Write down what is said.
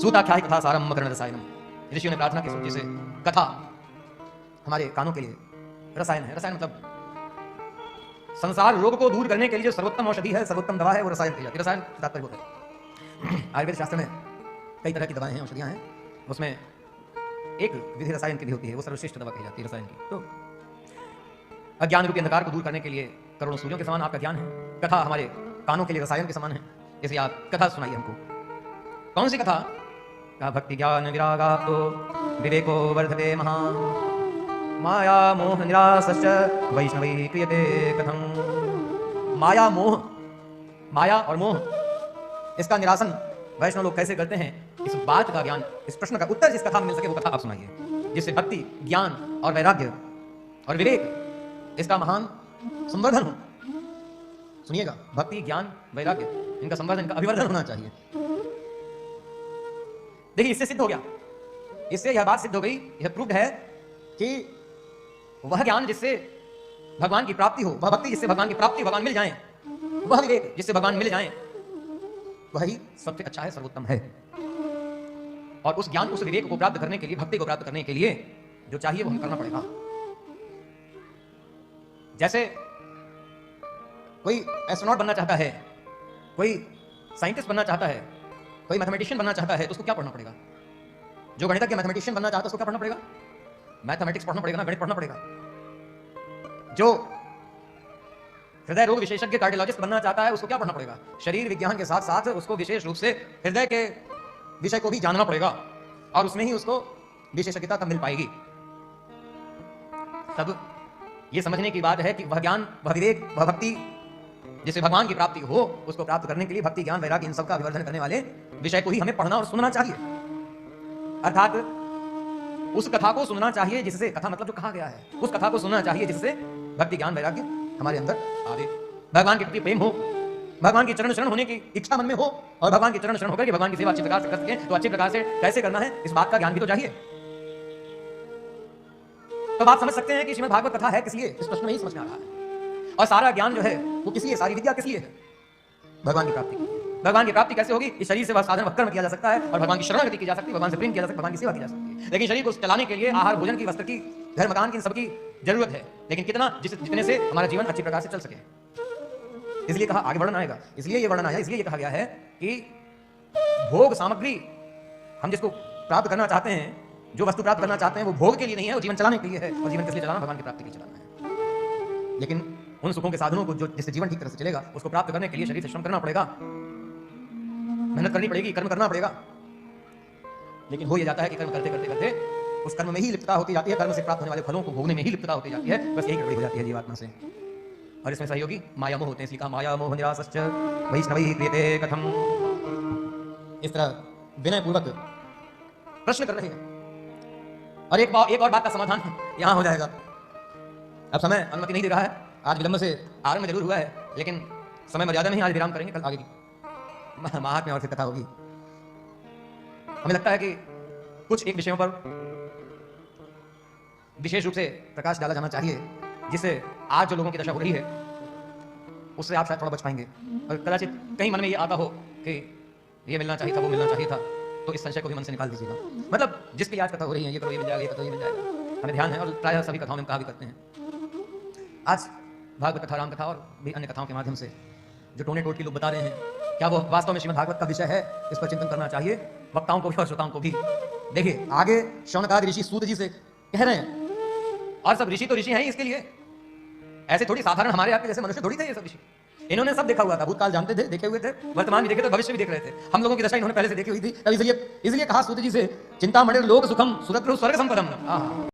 सूताख्यायि कथा सारम मकरण रसायनम। ऋषियों ने प्रार्थना की सूची से कथा हमारे कानों के लिए रसायन है। रसायन मतलब संसार रोग को दूर करने के लिए जो सर्वोत्तम औषधि है, सर्वोत्तम दवा है, वो रसायन कही जाती है। रसायन तात्पर्य होता है आयुर्वेद शास्त्र में कई तरह की दवाएं हैं, औषधियां हैं, उसमें एक विधि रसायन की भी होती है, वो सर्वश्रेष्ठ दवा कही जाती है रसायन की। तो अज्ञान रूपी अंधकार को दूर करने के लिए करोड़ों सूर्यों के समान आपका ज्ञान है। कथा हमारे कानों के लिए रसायन के समान है, इसलिए आप कथा सुनाइए हमको। कौन सी कथा? का भक्ति ज्ञान विरागाप्तो विवेको वर्धते महान, माया मोह निरासश्च वैष्णवी क्रियते कथम। माया मोह, माया और मोह, इसका निरासन वैष्णव लोग कैसे करते हैं, इस बात का ज्ञान, इस प्रश्न का उत्तर जिस कथा में मिल सके वो कथा आप सुनाइए, जिससे भक्ति ज्ञान और वैराग्य और विवेक इसका महान संवर्धन हो। सुनिएगा, भक्ति ज्ञान वैराग्य इनका संवर्धन, इनका अभिवर्धन होना चाहिए। देखिए इससे सिद्ध हो गया, इससे यह बात सिद्ध हो गई, यह प्रूव्ड है कि वह ज्ञान जिससे भगवान की प्राप्ति हो, वह भक्ति जिससे भगवान की प्राप्ति, भगवान मिल जाए, वह विवेक जिससे भगवान मिल जाए, वही सबसे अच्छा है, सर्वोत्तम है। और उस ज्ञान, उस विवेक को प्राप्त करने के लिए, भक्ति को प्राप्त करने के लिए जो चाहिए वो हमें करना पड़ेगा। जैसे कोई एस्ट्रोनॉट बनना चाहता है, कोई साइंटिस्ट बनना चाहता है, कोई मैथमेटिशियन बनना चाहता है, तो उसको क्या पढ़ना पड़ेगा? जो गणितज्ञ मैथमेटिशियन बनना चाहता है उसको क्या पढ़ना पड़ेगा? मैथमेटिक्स पढ़ना पड़ेगा ना, गणित पढ़ना पड़ेगा। जो हृदय रोग विशेषज्ञ कार्डियोलॉजिस्ट बनना चाहता है उसको क्या पढ़ना पड़ेगा? शरीर विज्ञान के साथ साथ उसको विशेष रूप से हृदय के विषय को भी जानना पड़ेगा, और उसमें ही उसको विशेषज्ञता तब मिल पाएगी। तब यह समझने की बात है कि वह ज्ञान, वह विवेक, वह भक्ति जिससे भगवान की प्राप्ति हो, उसको प्राप्त करने के लिए भक्ति ज्ञान वैराग्य इन सब का अभिवर्धन करने वाले विषय को ही हमें पढ़ना और सुनना चाहिए। अर्थात उस कथा को सुनना चाहिए जिससे, कथा मतलब जो कहा गया है, उस कथा को सुनना चाहिए जिससे भक्ति ज्ञान वैराग्य हमारे अंदर आवे, भगवान के प्रति प्रेम हो, भगवान की चरण शरण होने की इच्छा मन में हो, और भगवान की चरण शरण होकर के भगवान की सेवा अच्छे प्रकार से कर सके, तो अच्छे प्रकार से कैसे करना है इस बात का ज्ञान भी तो चाहिए। तो आप समझ सकते हैं कि श्रीमद् भागवत कथा है किस लिए, इस प्रश्न में ही समझ में आ रहा है। और सारा ज्ञान जो है वो किस लिए, सारी विद्या किस लिए है? भगवान की प्राप्ति। भगवान की प्राप्ति कैसे होगी? इस शरीर से वह साधन वह कर्म किया जा सकता है, और भगवान की शरणागति की जा सकती है, भगवान से प्रेम किया जा सकता है, भगवान की सेवा की जा सकती है। लेकिन शरीर को चलाने के लिए आहार भोजन की, वस्त्र की, घर मकान की, सबकी जरूरत है, लेकिन कितना, जितने से हमारा जीवन अच्छी प्रकार से चल सके। इसलिए कहा, आगे वर्णन आएगा, इसलिए ये वर्णन आया, इसलिए ये कहा गया है कि भोग सामग्री हम जिसको प्राप्त करना चाहते हैं, जो वस्तु प्राप्त करना चाहते हैं, वो भोग के लिए नहीं है, वो जीवन चलाने के लिए है। और जीवन किस लिए चलाना? भगवान की प्राप्ति के लिए चलाना है। लेकिन उन सुखों के साधनों को जो जिससे जीवन ठीक तरह से चलेगा, उसको प्राप्त करने के लिए शरीर से श्रम करना पड़ेगा, मेहनत करनी पड़ेगी, कर्म करना पड़ेगा। लेकिन हो ये जाता है कि कर्म करते करते करते उस कर्म में ही लिप्तता होती जाती है, कर्म से प्राप्त होने वाले फलों को भोगने में ही लिप्तता होती जाती है। बस यही गड़बड़ी हो जाती है जीवात्मा से, और इसमें सहयोगी माया मोह होते हैं। इसलिए कहा माया मोह निरासश्च वैष्णवी क्रियते कथम। इस तरह विनय पूर्वक प्रश्न कर रहे हैं। और एक और बात का समाधान यहां हो जाएगा। अब समय अनुमति नहीं दे रहा है, आज विलंब से आरंभ जरूर हुआ है, लेकिन समय मर्यादा में ही आज विराम करेंगे, कल आगे की महात्म्य और फिर कथा होगी। हमें लगता है कि कुछ एक विषयों पर विशेष रूप से प्रकाश डाला जाना चाहिए, जिससे आज जो लोगों की दशा हो रही है उससे आप शायद थोड़ा बच पाएंगे। और कदाचित कहीं मन में ये आता हो कि ये मिलना चाहिए था, वो मिलना चाहिए था, तो इस संशय को भी मन से निकाल दीजिएगा। मतलब जिसकी आज कथा हो रही है, ये करो ये मिल जाएगा, ये करो ये मिल जाएगा, हमें ध्यान है, और प्रायः सभी कथाओं में कहा भी करते हैं। आज भागवत कथा, राम कथा और भी अन्य कथाओं के माध्यम से जो टोने टोट के लोग बता रहे हैं, क्या वो वास्तव में श्रीमद् भागवत का विषय है? इस पर चिंतन करना चाहिए वक्ताओं को भी और श्रोताओं को भी। देखिए आगे शौनकादि ऋषि सूत जी से कह रहे हैं, और सब ऋषि तो ऋषि हैं ही इसके लिए, ऐसे थोड़ी साधारण हमारे आपके जैसे मनुष्य थोड़ी थे ये सब ऋषि। इन्होंने सब देखा हुआ था, भूतकाल जानते थे, देखे हुए थे, वर्तमान भी देखे थे, भविष्य भी देख रहे थे। हम लोगों की दशा इन्होंने पहले से देखी हुई थी, इसलिए कहा सूत जी से, चिंतामणिर्लोक सुखम सुरद्रु स्वर्ग संपदम।